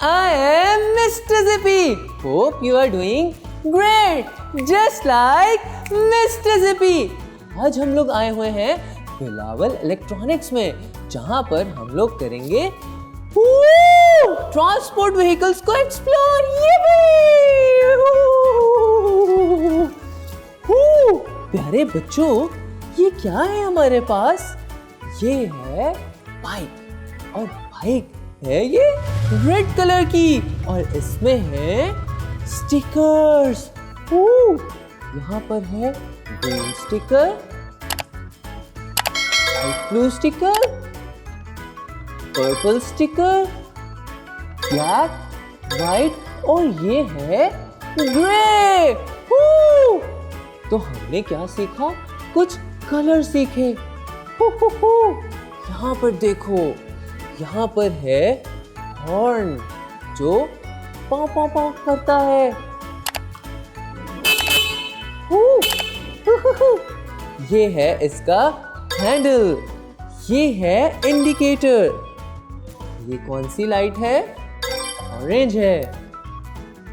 I am Mr. Zippy. Hope you are doing great, just like Mr. Zippy. आज हम लोग आए हुए हैं बिलावल इलेक्ट्रॉनिक्स में, जहां पर हम लोग करेंगे ट्रांसपोर्ट व्हीकल्स को एक्सप्लोर। प्यारे बच्चों, ये क्या है हमारे पास? ये है बाइक, और बाइक है ये रेड कलर की, और इसमें है स्टिकर्स। यहाँ पर है green sticker, blue sticker, purple sticker, black, white, और ये है ग्रे। तो हमने क्या सीखा? कुछ कलर सीखे। यहाँ पर देखो, यहाँ पर है हॉर्न जो पाव पाव पाव करता है। ये है इसका हैंडल, ये है इंडिकेटर। ये कौन सी लाइट है? ऑरेंज है।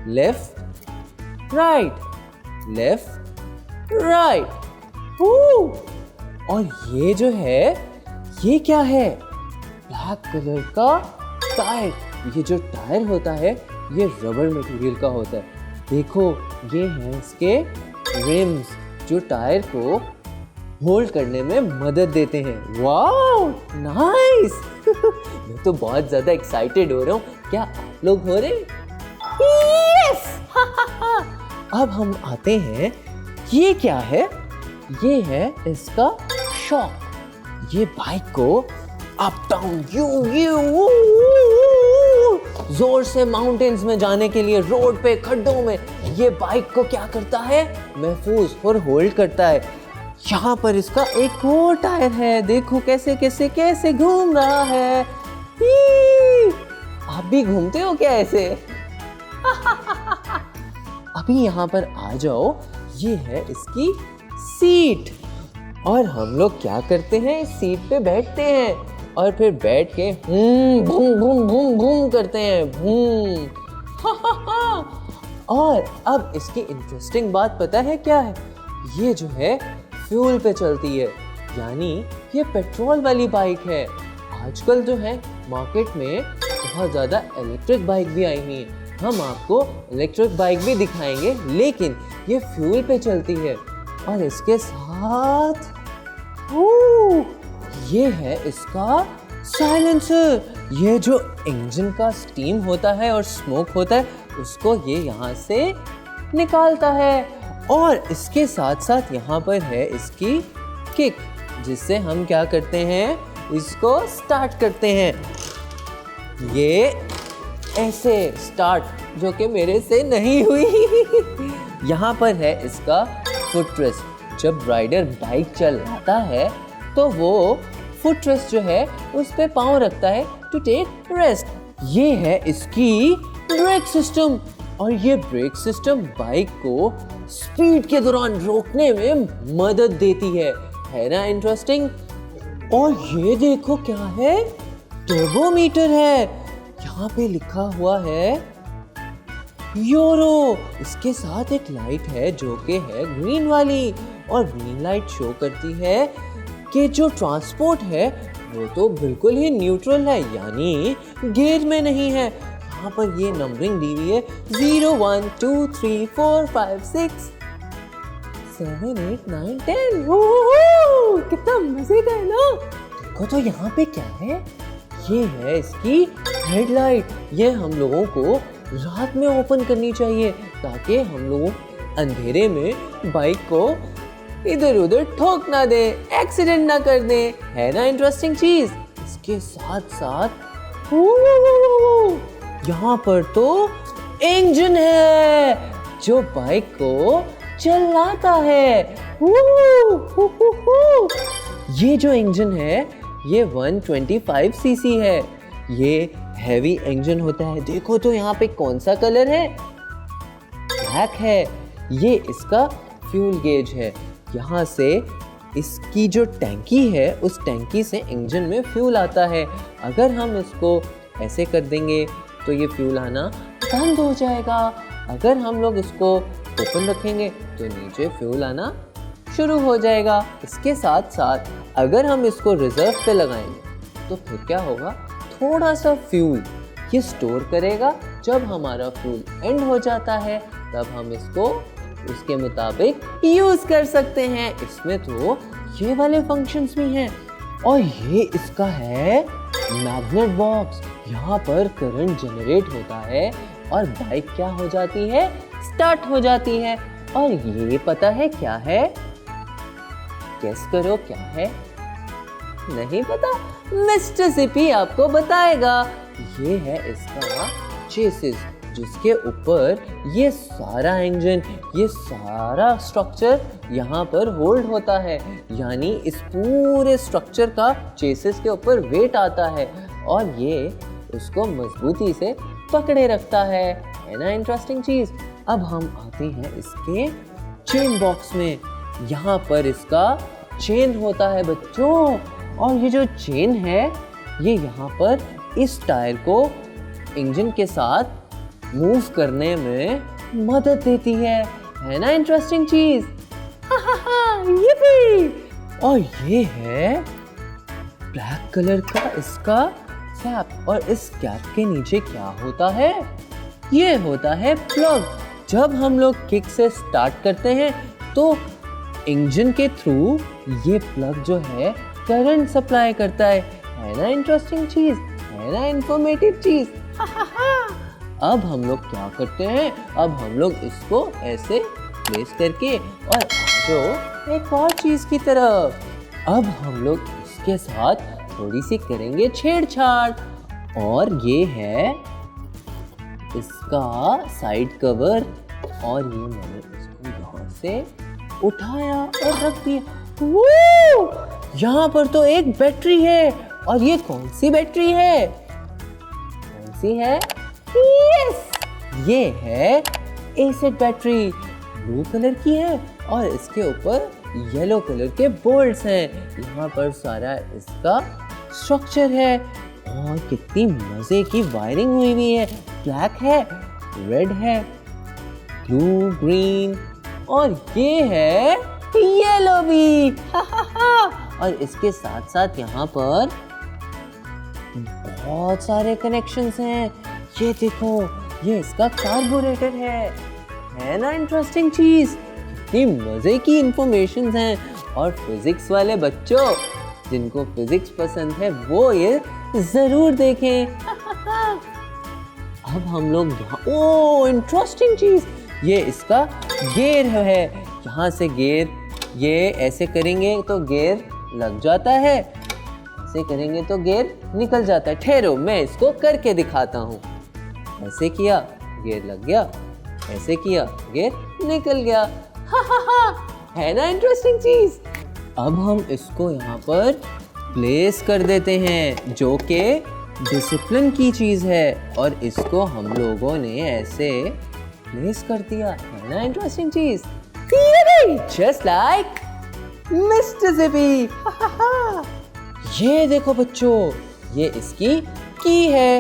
Left right, left right. और ये जो है, ये क्या है? ब्लैक कलर का टायर। ये जो टायर होता है, ये रबर मटेरियल का होता है। देखो, ये हैं इसके रिम्स जो टायर को होल्ड करने में मदद देते हैं। Wow, nice. मैं तो बहुत ज्यादा एक्साइटेड हो रहा हूँ। क्या आप लोग हो रहे? यस। अब हम आते हैं, ये क्या है? ये है इसका शॉक। ये बाइक को अप डाउन जोर से माउंटेन्स में जाने के लिए, रोड पे खड्डों में, ये बाइक को क्या करता है? महफूज और होल्ड करता है। यहाँ पर इसका एक और टायर है। देखो कैसे कैसे कैसे घूम रहा है। आप भी घूमते हो क्या ऐसे? अभी यहाँ पर आ जाओ। ये है इसकी सीट, और हम लोग क्या करते हैं? इस सीट पे बैठते हैं और फिर बैठ के घूम घूम घूम घूम करते हैं, घूम। और अब इसकी इंटरेस्टिंग बात पता है क्या है? ये जो है फ्यूल पे चलती है, यानी ये पेट्रोल वाली बाइक है। आजकल जो है मार्केट में बहुत ज़्यादा इलेक्ट्रिक बाइक भी आई हुई है। हम आपको इलेक्ट्रिक बाइक भी दिखाएंगे, लेकिन ये फ्यूल पे चलती है। और इसके साथ ये है इसका साइलेंसर। ये जो इंजन का स्टीम होता है और स्मोक होता है, उसको ये यहाँ से निकालता है। और इसके साथ साथ यहाँ पर है इसकी किक, जिससे हम क्या करते हैं? इसको स्टार्ट करते हैं। ये ऐसे स्टार्ट, जो कि मेरे से नहीं हुई। यहाँ पर है इसका फुट रेस्ट। जब राइडर बाइक चलाता है तो वो फुट रेस्ट जो है उस पे पाँव रखता है टू टेक रेस्ट। ये है इसकी ब्रेक सिस्टम, और ये ब्रेक सिस्टम बाइक को स्पीड के दौरान रोकने में मदद देती है ना इंटरेस्टिंग? और ये देखो क्या है? टर्बोमीटर है। यहाँ पे लिखा हुआ है यूरो। इसके साथ एक लाइट है जो कि है ग्रीन वाली, और ग्रीन लाइट शो करती है कि जो ट्रांसपोर्ट है वो तो बिल्कुल ही न्यूट्रल है, यानी गियर में नहीं है। यहाँ पर ये नंबरिंग दी हुई है 0 1 2 3 4 5 6 7 8 9 10। कितना मजे का है ना? देखो तो यहाँ पे क्या है? ये है इसकी हेडलाइट। ये हम लोगों को रात में ओपन करनी चाहिए, ताकि हम लोग अंधेरे में बाइक को इधर उधर ठोक ना दे, एक्सीडेंट ना कर दे। है ना इंटरेस्टिंग चीज? इसके साथ साथ यहाँ पर तो इंजन है जो बाइक को चलाता है। ये जो इंजन है, ये 125 सीसी है। ये हैवी इंजन होता है। देखो तो यहाँ पे कौन सा कलर है? ब्लैक है। ये इसका फ्यूल गेज है। यहाँ से इसकी जो टैंकी है, उस टैंकी से इंजन में फ्यूल आता है। अगर हम इसको ऐसे कर देंगे तो ये फ्यूल आना बंद हो जाएगा। अगर हम लोग इसको ओपन रखेंगे तो नीचे फ्यूल आना शुरू हो जाएगा। इसके साथ साथ अगर हम इसको रिजर्व पे लगाएंगे तो फिर क्या होगा, थोड़ा सा फ्यूल ये स्टोर करेगा। जब हमारा फ्यूल एंड हो जाता है तब हम इसको उसके मुताबिक यूज कर सकते हैं। इसमें तो ये वाले फंक्शंस भी हैं। और ये इसका है मैग्नेट बॉक्स। यहाँ पर करंट जनरेट होता है और बाइक क्या हो जाती है, स्टार्ट हो जाती है। और ये पता है क्या है, गेस करो क्या है? नहीं पता? मिस्टर जिपी आपको बताएगा। ये है इसका चेसिस, जिसके ऊपर ये सारा इंजन, ये सारा स्ट्रक्चर यहाँ पर होल्ड होता है। यानी इस पूरे स्ट्रक्चर का चेसिस के ऊपर वेट आता है और ये उसको मजबूती से पकड़े रखता है ना इंटरेस्टिंग चीज। अब हम आते हैं इसके चेन बॉक्स में। यहाँ पर इसका चेन होता है बच्चों, और ये जो चेन है ये यहाँ पर इस टायर को इंजन के साथ मूव करने में मदद देती है ना इंटरेस्टिंग चीज। ये भी। और ये है ब्लैक कलर का इसका कैप, और इस कैप के नीचे क्या होता है, ये होता है प्लग। जब हम लोग किक से स्टार्ट करते हैं तो इंजन के थ्रू ये प्लग जो है करंट सप्लाई करता है ना इंटरेस्टिंग चीज, है ना इंफॉर्मेटिव चीज। अब हम लोग क्या करते हैं, अब हम लोग इसको ऐसे प्लेस करके और जो एक और चीज की तरफ, अब हम लोग इसके साथ थोड़ी सी करेंगे छेड़छाड़। और ये है इसका साइड कवर, और ये मैंने इसको यहाँ से उठाया और रख दिया। यहाँ पर तो एक बैटरी है, और ये कौन सी बैटरी है, कौन सी है? यस, ये है एसिड बैटरी। ब्लू कलर की है और इसके ऊपर येलो कलर के बोल्ट्स हैं। यहाँ पर सारा इसका स्ट्रक्चर है और कितनी मजे की वायरिंग हुई हुई है। ब्लैक है, रेड है, ब्लू, ग्रीन, और ये है येलो भी। और इसके साथ साथ यहाँ पर बहुत सारे कनेक्शंस हैं। ये देखो, ये इसका कार्बोरेटर है ना इंटरेस्टिंग चीज। कितनी मजे की इंफॉर्मेशन हैं। और फिजिक्स वाले बच्चों, जिनको फिजिक्स पसंद है वो ये जरूर देखें। अब हम लोग यहाँ, ओ इंटरेस्टिंग चीज, ये इसका गियर है। यहाँ से गियर, ये ऐसे करेंगे तो गियर लग जाता है, ऐसे करेंगे तो गियर निकल जाता है। ठहरो, मैं इसको करके दिखाता हूँ। ऐसे किया, गियर लग गया, ऐसे किया, गियर निकल गया। है ना इंटरेस्टिंग चीज। अब हम इसको यहाँ पर प्लेस कर देते हैं, जो कि डिसिप्लिन की चीज है, और इसको हम लोगों ने ऐसे प्लेस कर दिया। है ना इंटरेस्टिंग चीज। जस्ट लाइक मिस्टर जिपी। ये देखो बच्चों, ये इसकी की है।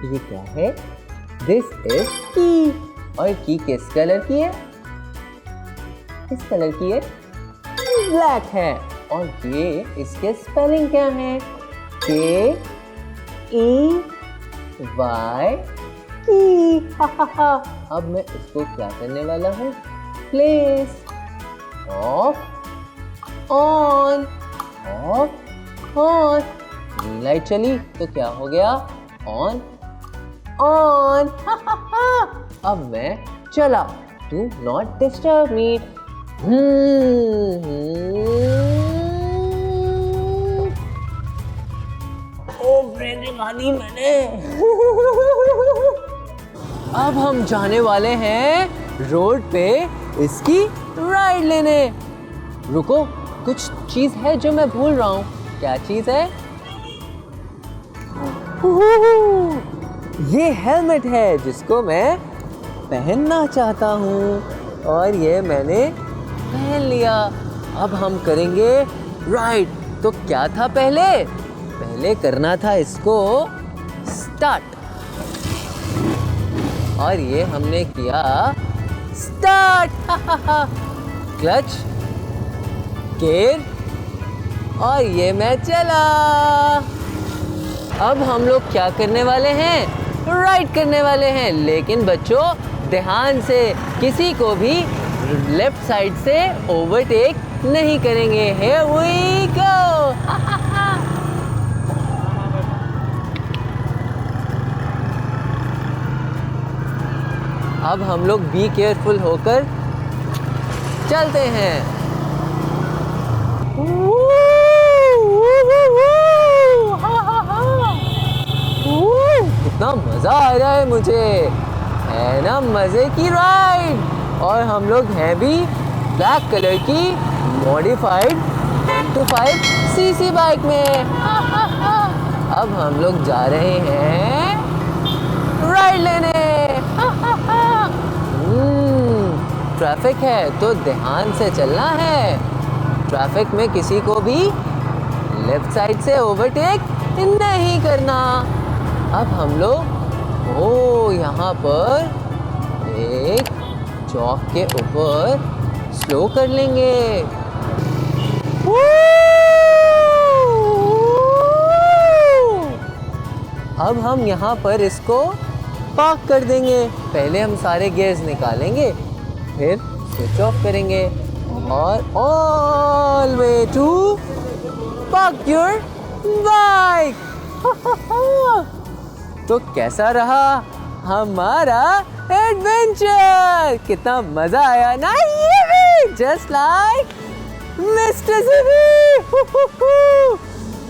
ये क्या है? दिस इज की। और की किस कलर की है? किस कलर की है? ब्लैक है। और ये इसके स्पेलिंग क्या है? K-E-Y की। अब मैं इसको क्या करने वाला हूँ? Place, off, on, off, on. Green light चली तो क्या हो गया? On, on. अब मैं चला, डू नॉट डिस्टर्ब मी। ओ ब्रेक लगा दी मैंने। अब हम जाने वाले हैं रोड पे इसकी राइड लेने। रुको, कुछ चीज है जो मैं भूल रहा हूँ। क्या चीज है? ये हेलमेट है जिसको मैं पहनना चाहता हूँ, और ये मैंने पहन लिया। अब हम करेंगे राइड। तो क्या था पहले? पहले करना था इसको स्टार्ट। और ये हमने किया स्टार्ट। क्लच, गियर, और ये मैं चला। अब हम लोग क्या करने वाले हैं? राइड करने वाले हैं, लेकिन बच्चों ध्यान से, किसी को भी लेफ्ट साइड से ओवरटेक नहीं करेंगे। Here we go! अब हम लोग बी केयरफुल होकर चलते हैं। कितना मजा आ रहा है मुझे, है ना मजे की राइड। और हम लोग हैं भी ब्लैक कलर की मॉडिफाइड 125 सीसी बाइक में। अब हम लोग जा रहे हैं राइड लेने। ट्रैफिक है तो ध्यान से चलना है। ट्रैफिक में किसी को भी लेफ्ट साइड से ओवरटेक नहीं करना। अब हम लोग यहाँ पर एक चौक के ऊपर स्लो कर लेंगे। अब हम यहाँ पर इसको पार्क कर देंगे। पहले हम सारे गियर्स निकालेंगे, फिर स्विच ऑफ करेंगे और always to park your bike. तो कैसा रहा हमारा एडवेंचर? कितना मजा आया ना? ये जस्ट लाइक मिस्टर ज़िपी।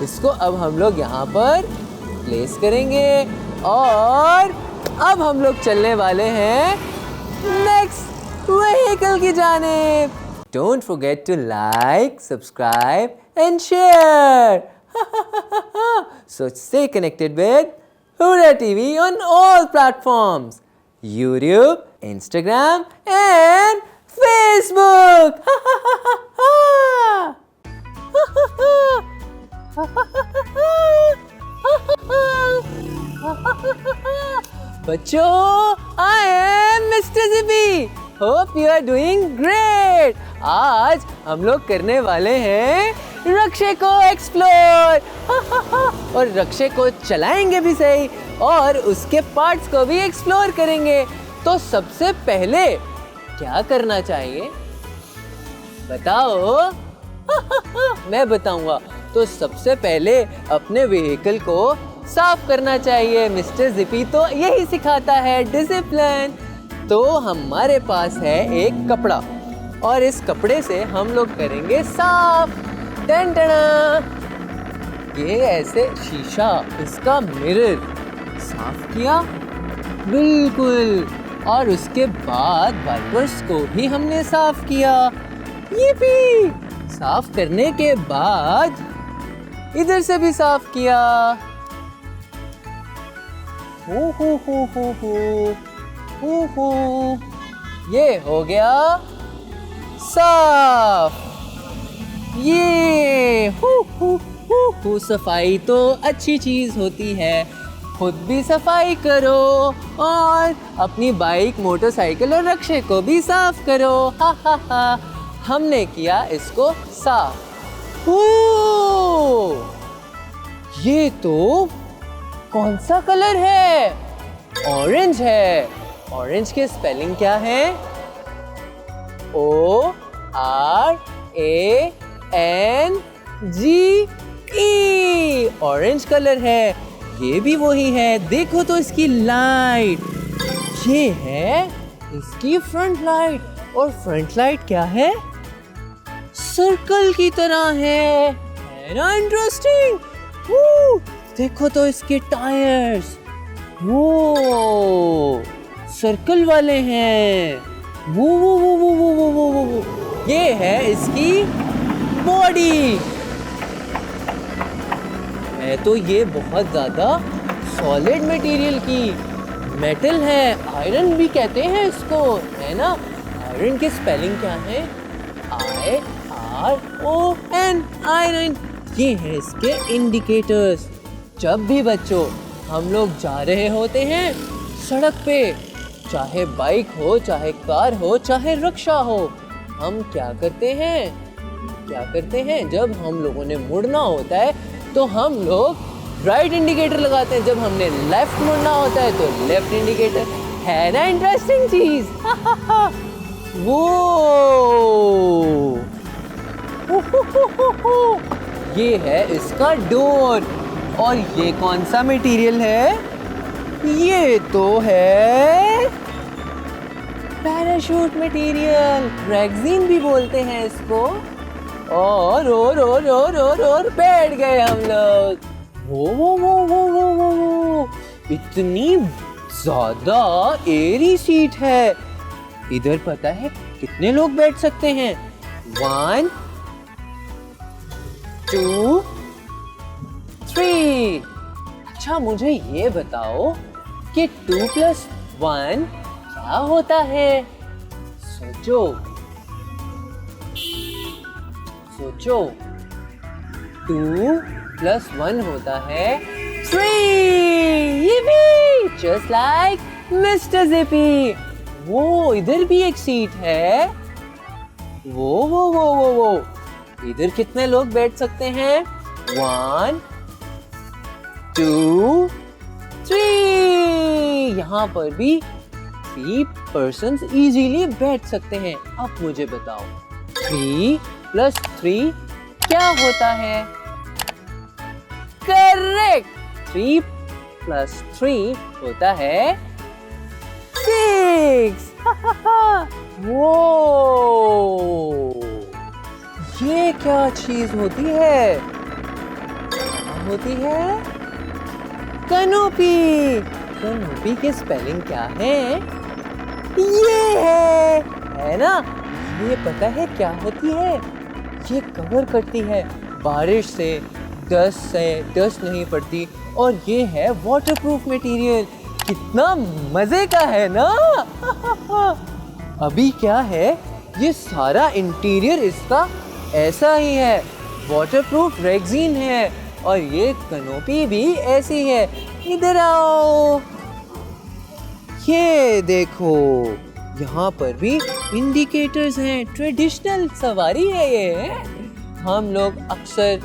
इसको अब हम लोग यहाँ पर प्लेस करेंगे और अब हम लोग चलने वाले हैं नेक्स्ट व्हीकल की जानिब। Don't forget to like, subscribe and share. So stay connected with Huda TV on all platforms, YouTube, Instagram and Facebook. बच्चों, I am Mr. Zippy. Hope you are doing great. आज हम लोग करने वाले हैं रक्षे को एक्सप्लोर। और रक्षे को चलाएंगे भी सही और उसके पार्ट्स को भी एक्सप्लोर करेंगे। तो सबसे पहले क्या करना चाहिए बताओ? मैं बताऊंगा। तो सबसे पहले अपने व्हीकल को साफ करना चाहिए। मिस्टर ज़िपी तो यही सिखाता है, डिसिप्लिन। तो हमारे पास है एक कपड़ा और इस कपड़े से हम लोग करेंगे साफ। ये ऐसे शीशा, इसका मिरर साफ किया, बिल्कुल। और उसके बाद वाइपर्स को भी हमने साफ किया। ये भी साफ करने के बाद इधर से भी साफ किया। ये हो गया साफ। ये सफाई तो अच्छी चीज होती है। खुद भी सफाई करो और अपनी बाइक, मोटरसाइकिल और रक्षे को भी साफ करो। हा हा हा। हमने किया इसको साफ। ये तो कौन सा कलर है? ऑरेंज है। ऑरेंज के स्पेलिंग क्या है? ORANGE। ऑरेंज कलर है। ये भी वही है। देखो तो इसकी लाइट, ये है इसकी फ्रंट लाइट। और फ्रंट लाइट क्या है? सर्कल की तरह है ना? इंटरेस्टिंग। देखो तो इसके टायर्स, वो सर्कल वाले हैं। वो ये है इसकी बॉडी। है तो ये बहुत ज़्यादा सॉलिड मटेरियल की, मेटल है, आयरन भी कहते हैं इसको, है ना? आयरन की स्पेलिंग क्या है? IRON, iron. ये है इसके इंडिकेटर्स। जब भी बच्चों हम लोग जा रहे होते हैं सड़क पे, चाहे बाइक हो, चाहे कार हो, चाहे रिक्शा हो, हम क्या करते हैं जब हम लोगों ने मुड़ना होता है तो हम लोग राइट इंडिकेटर लगाते हैं, जब हमने लेफ्ट मुड़ना होता है तो लेफ्ट इंडिकेटर। है ना इंटरेस्टिंग चीज? वो ये है इसका डोर। और ये कौन सा मटेरियल है? ये तो है पैराशूट मटेरियल, रेक्सीन भी बोलते हैं इसको। और बैठ गए हम लोग। वो इतनी ज्यादा एरी सीट है। इधर पता है कितने लोग बैठ सकते हैं? 1 2 3। अच्छा मुझे ये बताओ कि 2 + 1 क्या होता है? सोचो 2 + 1 होता है 3। ये भी जस्ट लाइक मिस्टर जिपी। वो इधर भी एक सीट है। वो इधर कितने लोग बैठ सकते हैं? 1 2 3। यहाँ पर भी 3 persons इजीली बैठ सकते हैं। अब मुझे बताओ 3 + 3 क्या होता है? करेक्ट, 3 + 3 होता है 6। वो ये क्या चीज होती है? होती है कैनोपी। कैनोपी की स्पेलिंग क्या है? ये है ना? ये पता है क्या होती है? ये कवर करती है बारिश से, डस्ट नहीं पड़ती। और ये है वाटरप्रूफ मटेरियल। कितना मजे का है ना? अभी क्या है, ये सारा इंटीरियर इसका ऐसा ही है, वाटरप्रूफ रेक्सीन है। और ये कैनोपी भी ऐसी है। इधर आओ, ये देखो, यहाँ पर भी इंडिकेटर्स हैं। ट्रेडिशनल सवारी है ये। हम लोग अक्सर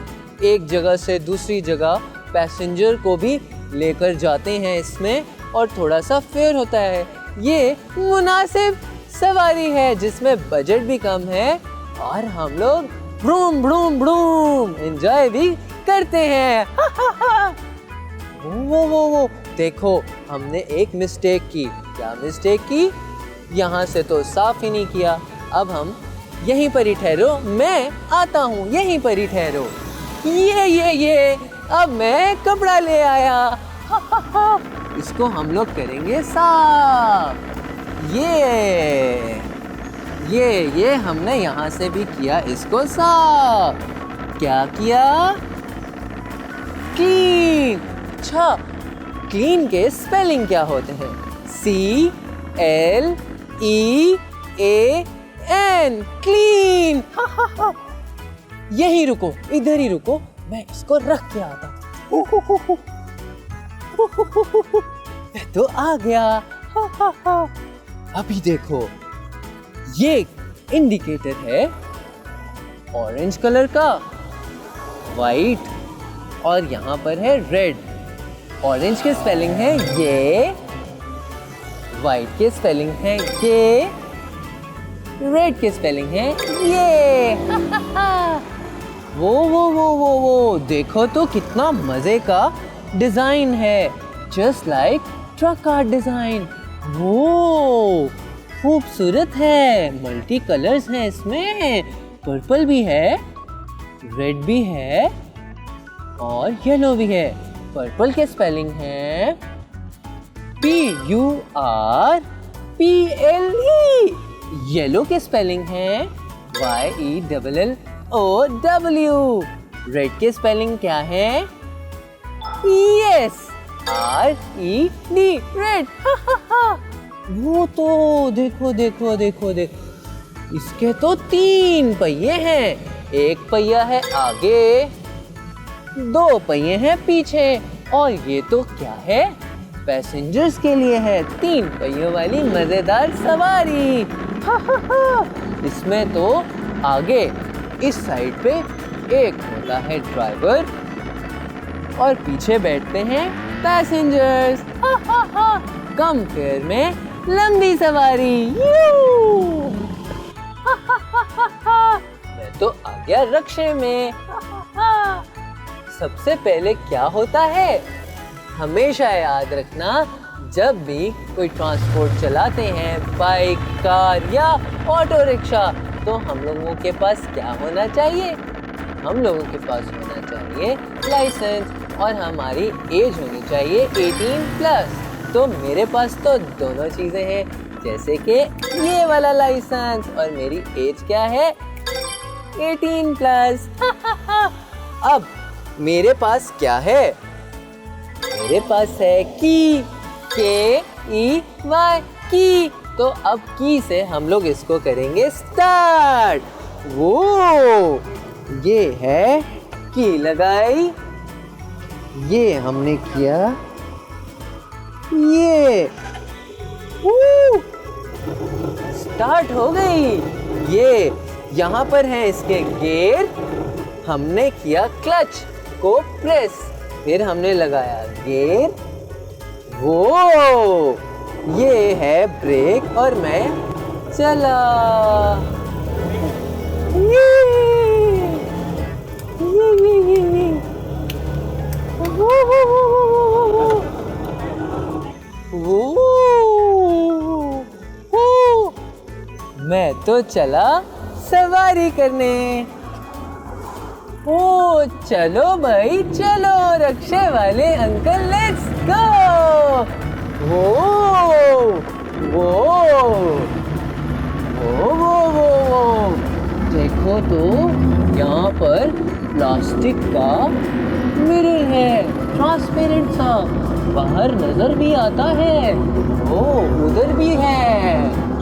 एक जगह से दूसरी जगह पैसेंजर को भी लेकर जाते हैं इसमें, और थोड़ा सा फेयर होता है। ये मुनासिब सवारी है जिसमें बजट भी कम है और हम लोग ब्रूम ब्रूम ब्रूम एंजॉय भी करते हैं। वो देखो, हमने एक मिस्टेक की। क्या मिस्टेक की? यहाँ से तो साफ ही नहीं किया। अब हम यहीं पर ही ठहरो, मैं आता हूँ, यहीं पर ही ठहरो। ये अब मैं कपड़ा ले आया। इसको हम लोग करेंगे साफ। ये हमने यहाँ से भी किया इसको साफ। क्या किया? क्लीन। अच्छा, क्लीन के स्पेलिंग क्या होते हैं? CLEAN, clean. यहीं रुको, इधर ही रुको, मैं इसको रख के आता हूँ। मैं तो आ गया। अभी देखो, ये इंडिकेटर है ऑरेंज कलर का, वाइट, और यहाँ पर है रेड। ऑरेंज के स्पेलिंग है ये, वाइट के स्पेलिंग है ये, रेड के स्पेलिंग है ये। वो देखो तो कितना मजे का डिजाइन है, just like truck art design. वो खूबसूरत है, मल्टी कलर्स हैं इसमें, पर्पल भी है, रेड भी है और येलो भी है। पर्पल के स्पेलिंग है PURPLE। येलो के स्पेलिंग है YELLOW। रेड के स्पेलिंग क्या है? Yes, RED, red. वो तो देखो, इसके तो 3 पहिए हैं। एक पहिया है आगे, 2 पहिए हैं पीछे। और ये तो क्या है? पैसेंजर्स के लिए है 3 पहियों वाली मजेदार सवारी। हा हा हा। इसमें तो आगे इस साइड पे एक होता है ड्राइवर और पीछे बैठते हैं पैसेंजर्स। हा हा हा। कम फेयर में लंबी सवारी। हा हा हा हा। मैं तो आ गया रक्शे में। हा हा हा। सबसे पहले क्या होता है? हमेशा याद रखना, जब भी कोई ट्रांसपोर्ट चलाते हैं, बाइक, कार या ऑटो रिक्शा, तो हम लोगों के पास क्या होना चाहिए? हम लोगों के पास होना चाहिए लाइसेंस और हमारी एज होनी चाहिए 18+। तो मेरे पास तो दोनों चीजें हैं, जैसे कि ये वाला लाइसेंस और मेरी एज क्या है? 18+। अब मेरे पास क्या है? मेरे पास है की, KEY, की। तो अब की से हम लोग इसको करेंगे स्टार्ट। वो ये है की लगाई, ये हमने किया, ये स्टार्ट हो गई। ये यहाँ पर है इसके गियर, हमने किया क्लच को प्रेस, फिर हमने लगाया गियर। वो ये है ब्रेक और मैं चला। ये मैं तो चला सवारी करने। ओ चलो भाई चलो, रक्शे वाले अंकल लेट्स गो। वो वो वो वो वो देखो तो यहाँ पर प्लास्टिक का मिरर है, ट्रांसपेरेंट सा, बाहर नजर भी आता है। ओ उधर भी है।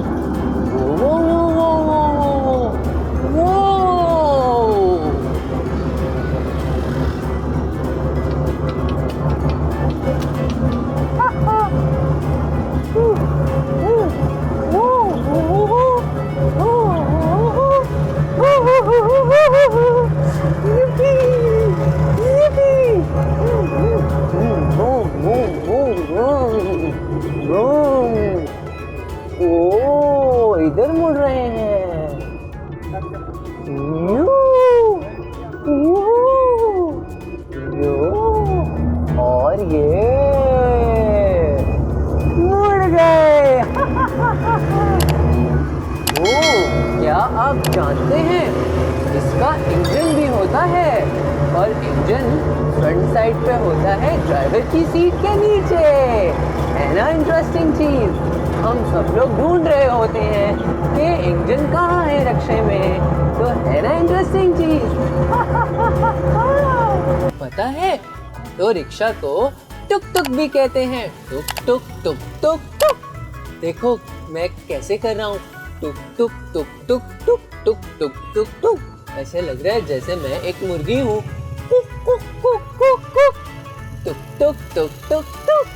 वो वो वो वो वो वो इधर मुड़ रहे हैं। और ये मुड़ गए। क्या आप जानते हैं इसका इंजन भी होता है, और इंजन फ्रंट साइड पे होता है ड्राइवर की सीट के नीचे। है ना इंटरेस्टिंग चीज? हम सब लोग ढूंढ रहे होते हैं कि इंजन कहाँ है रक्शे में, तो है ना इंटरेस्टिंग चीज? पता है, तो रिक्शा को टुक टुक भी कहते हैं। टुक टुक टुक टुक टुक। देखो मैं कैसे कर रहा हूँ, टुक टुक टुक टुक टुक टुक टुक टुक टुक। ऐसे लग रहा है जैसे मैं एक मुर्गी हूँ। टुक टुक टुक टुक टुक टुक टुक टुक।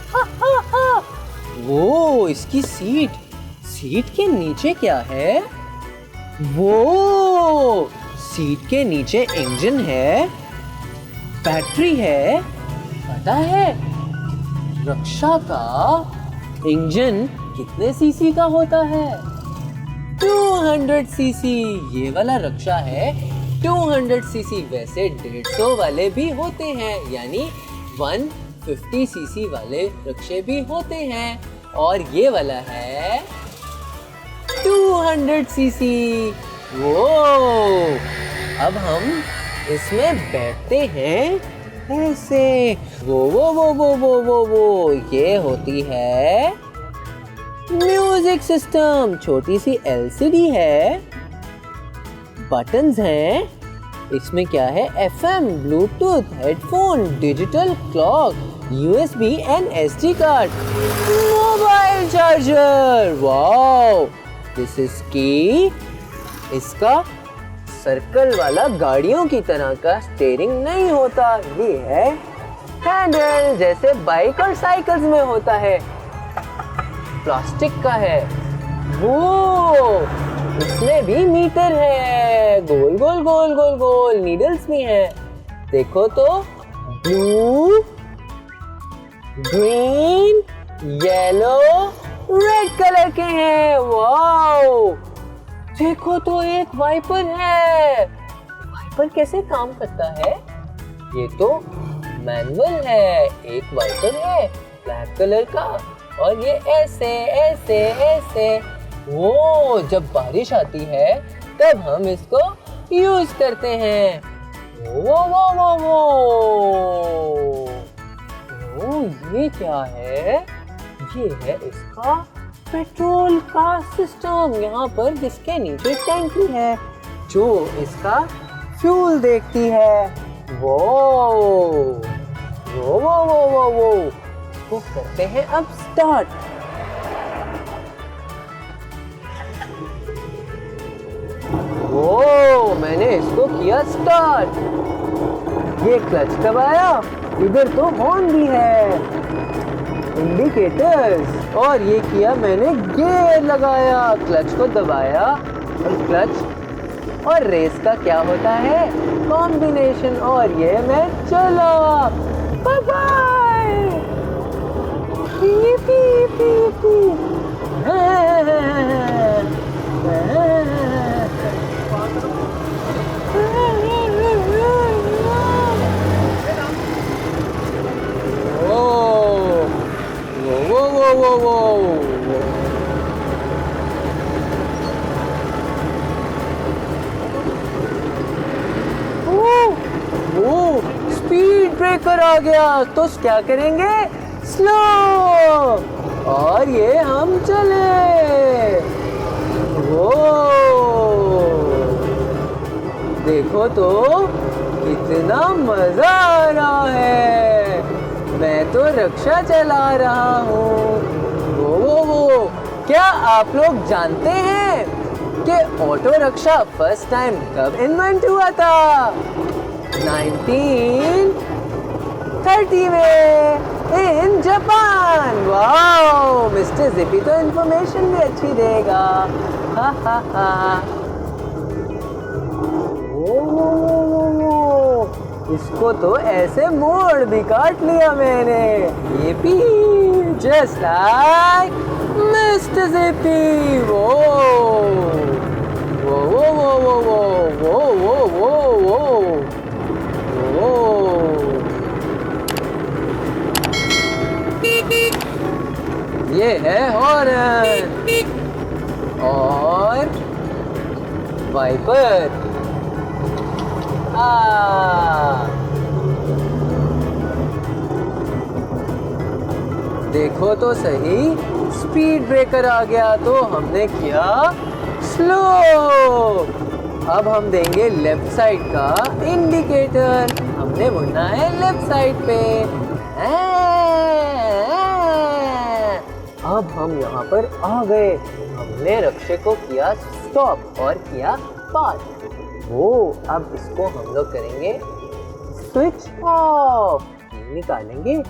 वो इसकी सीट के नीचे क्या है? वो सीट के नीचे इंजन है, बैटरी है। पता है रक्षा का इंजन कितने सीसी का होता है? 200 सीसी। ये वाला रक्षा है 200 सीसी। वैसे 150 वाले भी होते हैं, यानी 150 सीसी वाले रक्षे भी होते हैं, और ये वाला है 200 सीसी। वो अब हम इसमें बैठते हैं ऐसे। वो वो वो वो वो वो वो ये होती है म्यूजिक सिस्टम। छोटी सी LCD है, बटन्स हैं। इसमें क्या है? FM, Bluetooth, headphone, digital clock, USB and SD card, mobile charger. Wow, this is की। इसका सर्कल वाला गाड़ियों की तरह का स्टीयरिंग नहीं होता, ये है हैंडल जैसे बाइक और साइकिल्स में होता है, प्लास्टिक का है। वो इसमें भी मीटर है, गोल गोल गोल गोल गोल नीडल्स भी हैं। देखो तो blue, green, yellow, red colour के हैं। वाओ! देखो तो एक वाइपर है। वाइपर कैसे काम करता है? ये तो मैनुअल है। एक वाइपर है ब्लैक कलर का और ये ऐसे ऐसे ऐसे। वो जब बारिश आती है तब हम इसको यूज करते हैं। वो वो वो वो वो ये क्या है? ये है इसका पेट्रोल का सिस्टम। यहाँ पर जिसके नीचे टैंकी है जो इसका फ्यूल देखती है। वो वो वो वो वो वो इसको करते हैं अब स्टार्ट। वो मैंने इसको किया स्टार्ट। ये क्लच दबाया, इधर तो हॉर्न भी है, इंडिकेटर्स, और ये किया मैंने गियर लगाया, क्लच को दबाया और क्लच और रेस का क्या होता है कॉम्बिनेशन। और ये मैं चला। Bye bye. पी पी पी पी। स्पीड ब्रेकर आ गया तो क्या करेंगे? स्लो। और ये हम चले। वो देखो तो कितना मजा आ रहा है। मैं तो रिक्शा चला रहा हूँ। वो क्या आप लोग जानते हैं कि ऑटो रिक्शा फर्स्ट टाइम कब इन्वेंट हुआ था? 1930 में इन जापान। वाओ! मिस्टर जिपी तो इंफॉर्मेशन भी अच्छी देगा। हा हा हा। इसको तो ऐसे मोड़ भी काट लिया मैंने। ये भी जस्ट लाइक मिस्टर जिपी। वो वो वो वो वो वो वो वो वो वो ये है हॉर्न और वाइपर। देखो तो सही, स्पीड ब्रेकर आ गया तो हमने किया स्लो। अब हम देंगे लेफ्ट साइड का इंडिकेटर। हमने मुड़ना है लेफ्ट साइड पे। अब हम यहाँ पर आ गए। हमने रिक्शे को किया स्टॉप और किया पार्क। वो अब इसको हम लोग करेंगे स्विच ऑफ, निकालेंगे,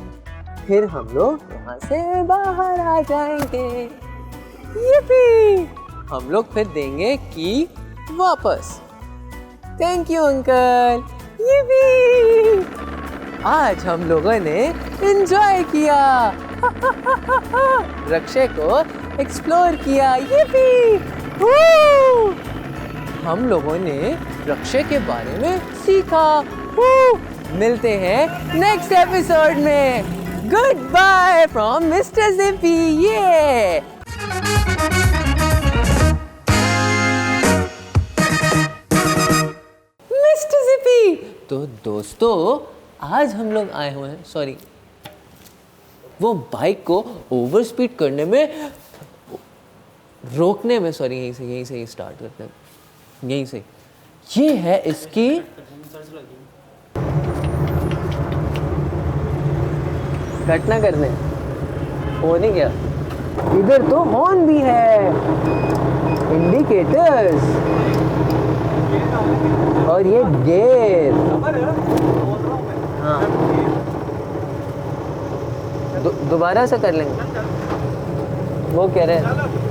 फिर हम लोग यहाँ से बाहर आ जाएंगे। यप्पी! हम लोग फिर देंगे की वापस। Thank you uncle. यप्पी! आज हम लोगों ने एंजॉय किया। रिक्शे को एक्सप्लोर किया। यप्पी! हम लोगों ने रिक्शे के बारे में सीखा। मिलते हैं नेक्स्ट एपिसोड में। गुड बाय फ्रॉम मिस्टर जिपी। ये मिस्टर जिपी। तो दोस्तों आज हम लोग आए हुए हैं, सॉरी, वो बाइक को ओवर स्पीड करने में रोकने में, सॉरी, यहीं से स्टार्ट करते हैं, यहीं से। ये है इसकी घटना करने, हो नहीं गया। इधर तो हॉर्न भी है, इंडिकेटर्स, और ये गियर। हाँ दोबारा से कर लेंगे, वो कह रहे हैं